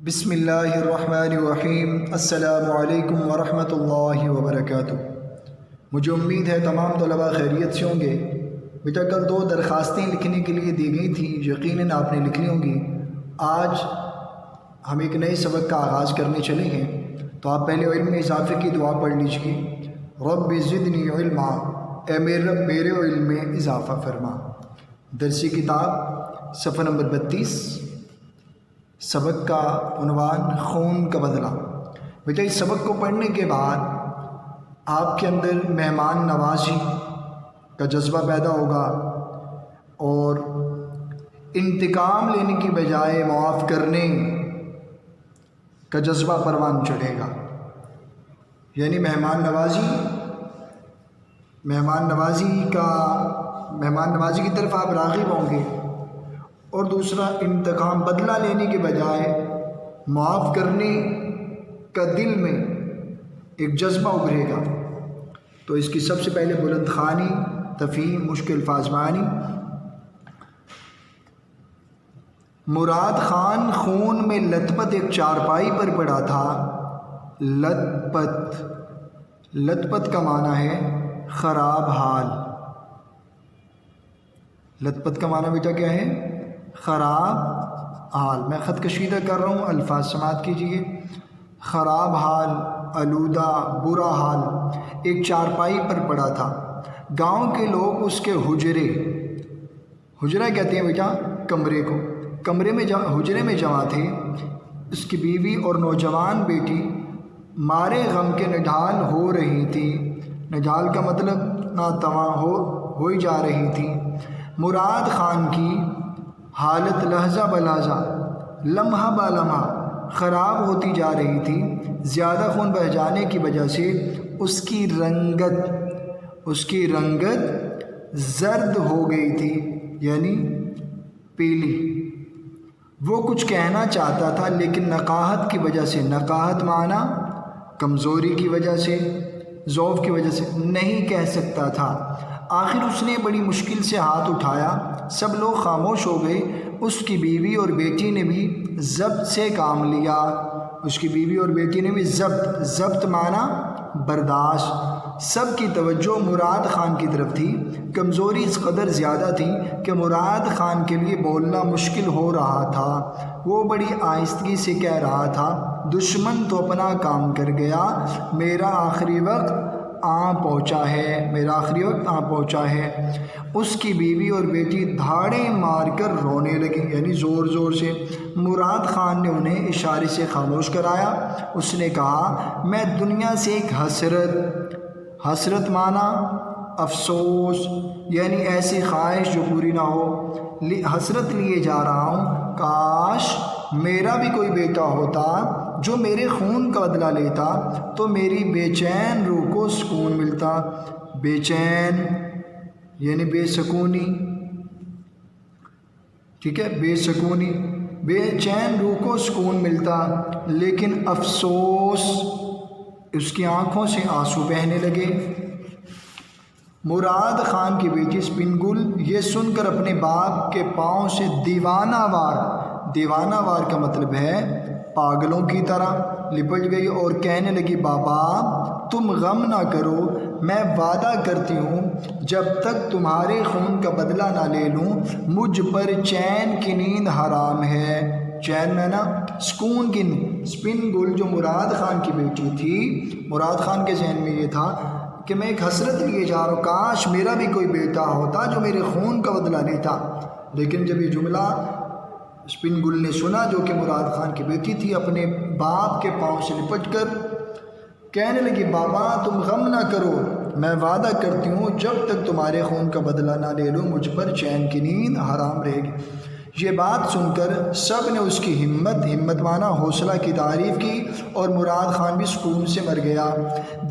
بسم اللہ الرحمن الرحیم۔ السلام علیکم ورحمۃ اللہ وبرکاتہ۔ مجھے امید ہے تمام طلباء خیریت سے ہوں گے۔ بیٹا کل 2 درخواستیں لکھنے کے لیے دی گئی تھیں، یقیناً آپ نے لکھ لی ہوں گی۔ آج ہم ایک نئے سبق کا آغاز کرنے چلے ہیں، تو آپ پہلے علم میں اضافے کی دعا پڑھ لیجیے۔ رب زدنی علما، اے میرے رب میرے علم میں اضافہ فرما۔ درسی کتاب صفحہ نمبر 32، سبق کا عنوان خون کا بدلہ۔ بیٹا اس سبق کو پڑھنے کے بعد آپ کے اندر مہمان نوازی کا جذبہ پیدا ہوگا اور انتقام لینے کی بجائے معاف کرنے کا جذبہ پروان چڑھے گا۔ یعنی مہمان نوازی کی طرف آپ راغب ہوں گے، اور دوسرا انتقام بدلہ لینے کے بجائے معاف کرنے کا دل میں ایک جذبہ ابھرے گا۔ تو اس کی سب سے پہلے بلند خوانی، تفہیم، مشکل الفاظ معنی۔ مراد خان خون میں لت پت ایک چارپائی پر پڑا تھا۔ لت پت کا معنی ہے خراب حال۔ لت پت کا معنی بیٹا کیا ہے؟ خراب حال۔ میں خط کشیدہ کر رہا ہوں، الفاظ سماعت کیجیے۔ خراب حال، آلودہ، برا حال، ایک چارپائی پر پڑا تھا۔ گاؤں کے لوگ اس کے حجرہ کہتے ہیں بیٹا کمرے کو، حجرے میں جمع تھے۔ اس کی بیوی اور نوجوان بیٹی مارے غم کے نڈھال ہو رہی تھی۔ نڈھال کا مطلب ناتواں ہوئی جا رہی تھی۔ مراد خان کی حالت لحظہ بلحظہ، لمحہ بلمحہ خراب ہوتی جا رہی تھی۔ زیادہ خون بہہ جانے کی وجہ سے اس کی رنگت زرد ہو گئی تھی، یعنی پیلی۔ وہ کچھ کہنا چاہتا تھا لیکن نقاہت کی وجہ سے، نقاہت معنی کمزوری کی وجہ سے، ضعف کی وجہ سے نہیں کہہ سکتا تھا۔ آخر اس نے بڑی مشکل سے ہاتھ اٹھایا۔ سب لوگ خاموش ہو گئے۔ اس کی بیوی اور بیٹی نے بھی ضبط سے کام لیا۔ ضبط معنی برداشت۔ سب کی توجہ مراد خان کی طرف تھی۔ کمزوری اس قدر زیادہ تھی کہ مراد خان کے لیے بولنا مشکل ہو رہا تھا۔ وہ بڑی آہستگی سے کہہ رہا تھا، دشمن تو اپنا کام کر گیا، میرا آخری وقت آ پہنچا ہے۔ اس کی بیوی اور بیٹی دھاڑیں مار کر رونے لگی، یعنی زور زور سے۔ مراد خان نے انہیں اشارے سے خاموش کرایا۔ اس نے کہا، میں دنیا سے ایک حسرت معنی افسوس، یعنی ایسی خواہش جو پوری نہ ہو، حسرت لیے جا رہا ہوں۔ کاش میرا بھی کوئی بیٹا ہوتا جو میرے خون کا بدلہ لیتا، تو میری بے چین روح کو سکون ملتا۔ بے چین یعنی بے سکونی، ٹھیک ہے، بے سکونی، بے چین روح کو سکون ملتا۔ لیکن افسوس، اس کی آنکھوں سے آنسو بہنے لگے۔ مراد خان کی بیٹی سپن گل یہ سن کر اپنے باپ کے پاؤں سے دیوانہ وار کا مطلب ہے پاگلوں کی طرح لپٹ گئی اور کہنے لگی، بابا تم غم نہ کرو، میں وعدہ کرتی ہوں جب تک تمہارے خون کا بدلہ نہ لے لوں مجھ پر چین کی نیند حرام ہے۔ چین میں نا سکون کی نیند۔ سپن گل جو مراد خان کی بیٹی تھی، مراد خان کے ذہن میں یہ تھا کہ میں ایک حسرت لیے جا رہا ہوں، کاش میرا بھی کوئی بیٹا ہوتا جو میرے خون کا بدلہ لیتا۔ لیکن جب یہ جملہ سپن گل نے سنا، جو کہ مراد خان کی بیٹی تھی، اپنے باپ کے پاؤں سے لپٹ کر کہنے لگی، بابا تم غم نہ کرو، میں وعدہ کرتی ہوں جب تک تمہارے خون کا بدلہ نہ لے لوں مجھ پر چین کی نیند حرام رہے گی۔ یہ بات سن کر سب نے اس کی ہمت مانا حوصلہ کی تعریف کی، اور مراد خان بھی سکون سے مر گیا۔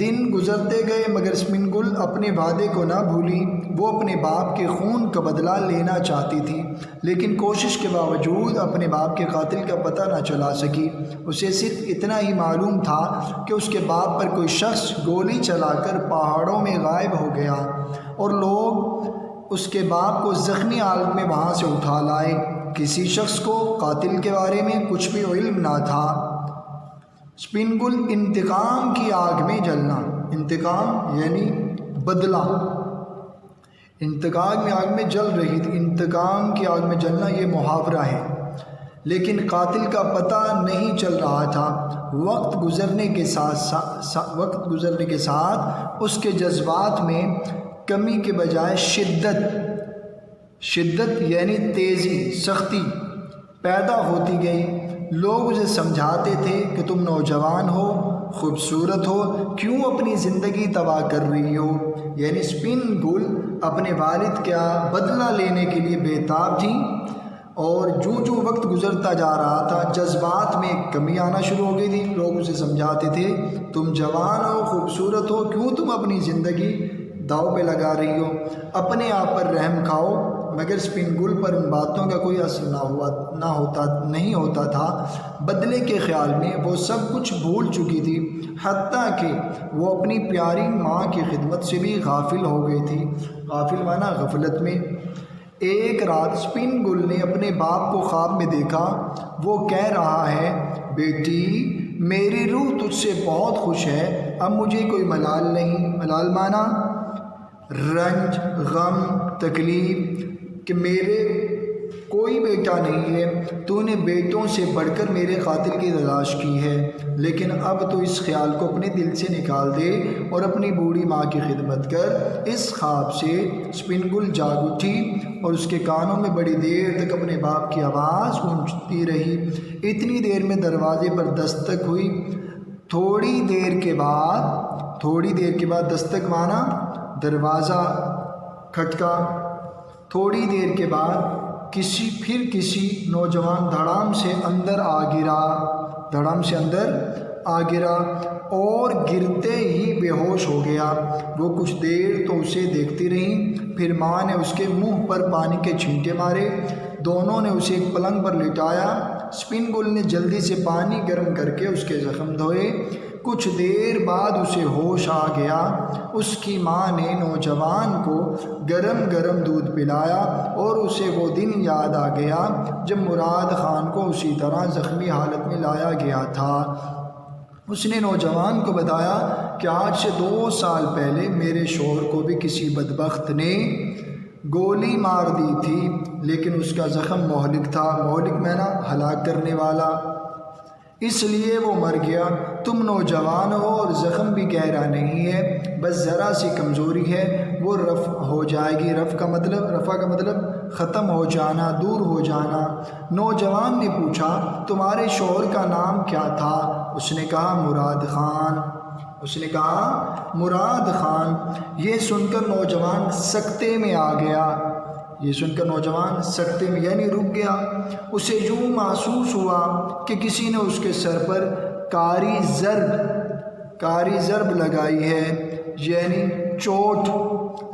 دن گزرتے گئے مگر سپن گل اپنے وعدے کو نہ بھولی۔ وہ اپنے باپ کے خون کا بدلہ لینا چاہتی تھی، لیکن کوشش کے باوجود اپنے باپ کے قاتل کا پتہ نہ چلا سکی۔ اسے صرف اتنا ہی معلوم تھا کہ اس کے باپ پر کوئی شخص گولی چلا کر پہاڑوں میں غائب ہو گیا، اور لوگ اس کے باپ کو زخمی حالت میں وہاں سے اٹھا لائے۔ کسی شخص کو قاتل کے بارے میں کچھ بھی علم نہ تھا۔ سپن گل انتقام کی آگ میں جلنا، انتقام یعنی بدلہ، انتقام کی آگ میں جل رہی تھی، انتقام کی آگ میں جلنا یہ محاورہ ہے، لیکن قاتل کا پتہ نہیں چل رہا تھا۔ وقت گزرنے کے ساتھ اس کے جذبات میں کمی کے بجائے شدت یعنی تیزی، سختی پیدا ہوتی گئی۔ لوگ اسے سمجھاتے تھے کہ تم نوجوان ہو، خوبصورت ہو، کیوں اپنی زندگی تباہ کر رہی ہو؟ یعنی سپن گل اپنے والد کا بدلہ لینے کے لیے بے تاب تھی، اور جو وقت گزرتا جا رہا تھا جذبات میں کمی آنا شروع ہو گئی تھی۔ لوگ اسے سمجھاتے تھے تم جوان ہو، خوبصورت ہو، کیوں تم اپنی زندگی داؤ پہ لگا رہی ہو؟ اپنے آپ پر رحم کھاؤ۔ مگر سپن گل پر ان باتوں کا کوئی اثر نہیں ہوتا تھا۔ بدلے کے خیال میں وہ سب کچھ بھول چکی تھی، حتیٰ کہ وہ اپنی پیاری ماں کی خدمت سے بھی غافل ہو گئی تھی۔ غافل مانا غفلت میں۔ ایک رات سپن گل نے اپنے باپ کو خواب میں دیکھا۔ وہ کہہ رہا ہے، بیٹی میری روح تجھ سے بہت خوش ہے، اب مجھے کوئی ملال نہیں۔ ملال مانا رنج، غم، تکلیف، کہ میرے کوئی بیٹا نہیں ہے، تو نے بیٹوں سے بڑھ کر میرے قاتل کی تلاش کی ہے، لیکن اب تو اس خیال کو اپنے دل سے نکال دے اور اپنی بوڑھی ماں کی خدمت کر۔ اس خواب سے سپن گل جاگ اٹھی اور اس کے کانوں میں بڑی دیر تک اپنے باپ کی آواز گونجتی رہی۔ اتنی دیر میں دروازے پر دستک ہوئی۔ تھوڑی دیر کے بعد دستک مانا دروازہ کھٹکا۔ تھوڑی دیر کے بعد کسی نوجوان دھڑام سے اندر آ گرا اور گرتے ہی بے ہوش ہو گیا۔ وہ کچھ دیر تو اسے دیکھتی رہیں، پھر ماں نے اس کے منہ پر پانی کے چھینٹے مارے۔ دونوں نے اسے ایک پلنگ پر لٹایا۔ سپن گل نے جلدی سے پانی گرم کر کے اس کے زخم دھوئے۔ کچھ دیر بعد اسے ہوش آ گیا۔ اس کی ماں نے نوجوان کو گرم دودھ پلایا اور اسے وہ دن یاد آ گیا جب مراد خان کو اسی طرح زخمی حالت میں لایا گیا تھا۔ اس نے نوجوان کو بتایا کہ آج سے 2 سال پہلے میرے شوہر کو بھی کسی بدبخت نے گولی مار دی تھی، لیکن اس کا زخم مہلک تھا۔ مہلک مانا ہلاک کرنے والا، اس لیے وہ مر گیا۔ تم نوجوان ہو اور زخم بھی گہرا نہیں ہے، بس ذرا سی کمزوری ہے، وہ رفع ہو جائے گی۔ رفع کا مطلب ختم ہو جانا، دور ہو جانا۔ نوجوان نے پوچھا تمہارے شوہر کا نام کیا تھا؟ اس نے کہا مراد خان۔ یہ سن کر نوجوان سکتے میں آ گیا۔ یعنی رک گیا۔ اسے یوں محسوس ہوا کہ کسی نے اس کے سر پر کاری ضرب لگائی ہے، یعنی چوٹ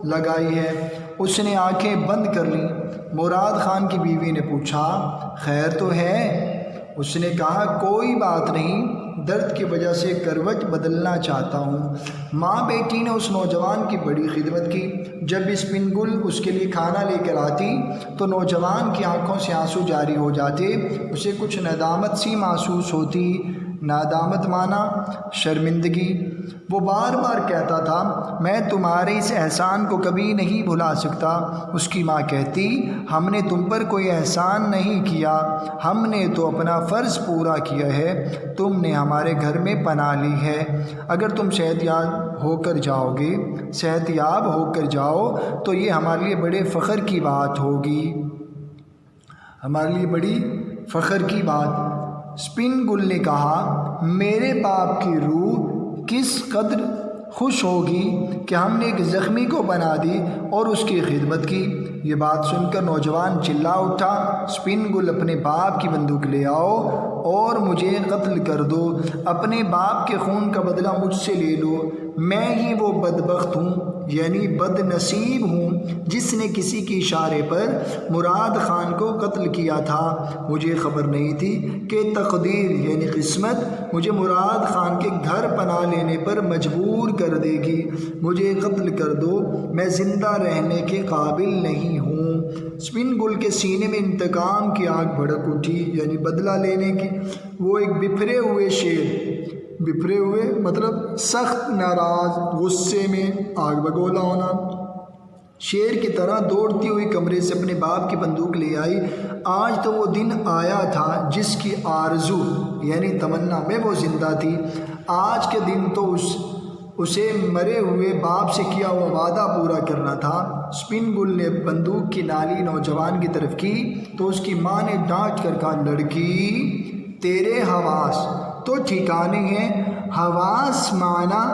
لگائی ہے۔ اس نے آنکھیں بند کر لیں۔ مراد خان کی بیوی نے پوچھا خیر تو ہے؟ اس نے کہا کوئی بات نہیں، درد کی وجہ سے کروٹ بدلنا چاہتا ہوں۔ ماں بیٹی نے اس نوجوان کی بڑی خدمت کی۔ جب سپن گل اس کے لیے کھانا لے کر آتی تو نوجوان کی آنکھوں سے آنسو جاری ہو جاتے۔ اسے کچھ ندامت سی محسوس ہوتی۔ ندامت مانا شرمندگی۔ وہ بار بار کہتا تھا میں تمہارے اس احسان کو کبھی نہیں بھلا سکتا۔ اس کی ماں کہتی ہم نے تم پر کوئی احسان نہیں کیا، ہم نے تو اپنا فرض پورا کیا ہے، تم نے ہمارے گھر میں پناہ لی ہے۔ اگر تم صحت یاب ہو کر جاؤ تو یہ ہمارے لیے بڑے فخر کی بات ہوگی، سپن گل نے کہا میرے باپ کی روح کس قدر خوش ہوگی کہ ہم نے ایک زخمی کو بنا دی اور اس کی خدمت کی۔ یہ بات سن کر نوجوان چلا اٹھا سپن گل اپنے باپ کی بندوق لے آؤ اور مجھے قتل کر دو، اپنے باپ کے خون کا بدلہ مجھ سے لے لو، میں ہی وہ بدبخت ہوں یعنی بد نصیب ہوں جس نے کسی کے اشارے پر مراد خان کو قتل کیا تھا۔ مجھے خبر نہیں تھی کہ تقدیر یعنی قسمت مجھے مراد خان کے گھر پناہ لینے پر مجبور کر دے گی، مجھے قتل کر دو، میں زندہ رہنے کے قابل نہیں ہوں۔ سپن گل کے سینے میں انتقام کی آگ بھڑک اٹھی یعنی بدلہ لینے کی۔ وہ ایک بفرے ہوئے شیر، بفرے ہوئے مطلب سخت ناراض، غصے میں آگ بگولا ہونا، شیر کی طرح دوڑتی ہوئی کمرے سے اپنے باپ کی بندوق لے آئی۔ آج تو وہ دن آیا تھا جس کی آرزو یعنی تمنا میں وہ زندہ تھی۔ آج کے دن تو اسے مرے ہوئے باپ سے کیا ہوا وعدہ پورا کرنا تھا۔ سپن گل نے بندوق کی نالی نوجوان کی طرف کی تو اس کی ماں نے ڈانٹ کر کہا، لڑکی تیرے حواس تو ٹھکانے ہیں، حواس معنی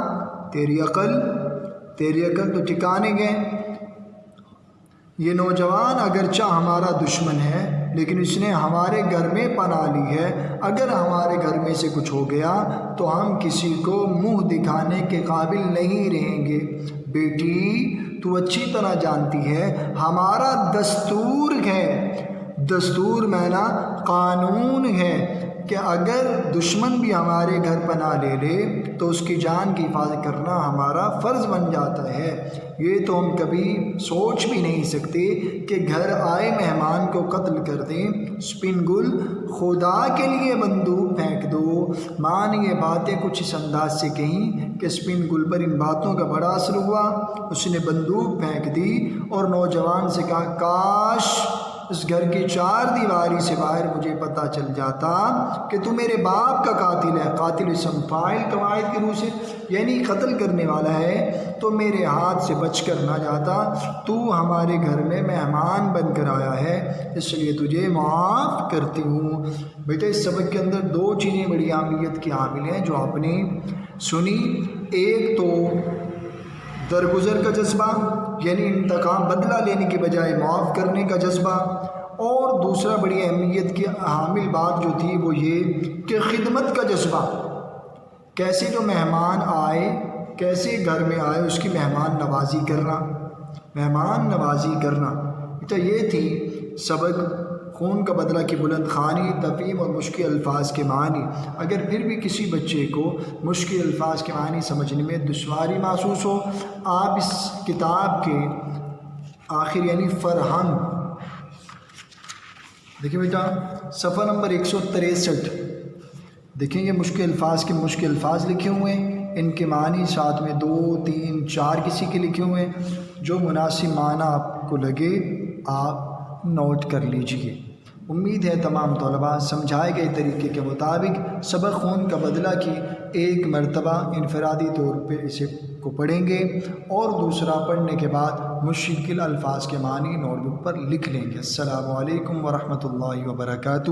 تیری عقل تو ٹھکانے گئے۔ یہ نوجوان اگرچہ ہمارا دشمن ہے لیکن اس نے ہمارے گھر میں پناہ لی ہے، اگر ہمارے گھر میں سے کچھ ہو گیا تو ہم کسی کو منہ دکھانے کے قابل نہیں رہیں گے۔ بیٹی تو اچھی طرح جانتی ہے ہمارا دستور ہے، دستور معنی قانون ہے کہ اگر دشمن بھی ہمارے گھر پناہ لے لے تو اس کی جان کی حفاظت کرنا ہمارا فرض بن جاتا ہے۔ یہ تو ہم کبھی سوچ بھی نہیں سکتے کہ گھر آئے مہمان کو قتل کر دیں۔ سپن گل خدا کے لیے بندوق پھینک دو۔ ماں نے یہ باتیں کچھ اس انداز سے کہیں کہ سپن گل پر ان باتوں کا بڑا اثر ہوا۔ اس نے بندوق پھینک دی اور نوجوان سے کہا، کاش اس گھر کی چار دیواری سے باہر مجھے پتہ چل جاتا کہ تو میرے باپ کا قاتل ہے۔ قاتل اسم فاعل قواعد کی روح سے یعنی قتل کرنے والا ہے، تو میرے ہاتھ سے بچ کر نہ جاتا۔ تو ہمارے گھر میں مہمان بن کر آیا ہے اس لیے تجھے معاف کرتی ہوں۔ بیٹا اس سبق کے اندر دو چیزیں بڑی اہمیت کی حامل ہیں جو آپ نے سنی۔ ایک تو درگزر کا جذبہ یعنی انتقام بدلہ لینے کی بجائے معاف کرنے کا جذبہ، اور دوسرا بڑی اہمیت کی حامل بات جو تھی وہ یہ کہ خدمت کا جذبہ، کیسے جو مہمان آئے، کیسے گھر میں آئے اس کی مہمان نوازی کرنا۔ تو یہ تھی سبق خون کا بدلہ کی بلند خوانی، تفہیم اور مشکل الفاظ کے معنی۔ اگر پھر بھی کسی بچے کو مشکل الفاظ کے معنی سمجھنے میں دشواری محسوس ہو، آپ اس کتاب کے آخر یعنی فرہنگ دیکھیں بیٹا صفحہ نمبر 163، دیکھیں یہ مشکل الفاظ کے مشکل الفاظ لکھے ہوئے ہیں، ان کے معنی ساتھ میں 2 3 4 کسی کے لکھے ہوئے ہیں، جو مناسب معنی آپ کو لگے آپ نوٹ کر لیجئے۔ امید ہے تمام طلباء سمجھائے گئے طریقے کے مطابق سبق خون کا بدلہ کی ایک مرتبہ انفرادی طور پہ اسے کو پڑھیں گے اور دوسرا پڑھنے کے بعد مشکل الفاظ کے معنی نوٹ بک پر لکھ لیں گے۔ السلام علیکم ورحمۃ اللہ وبرکاتہ۔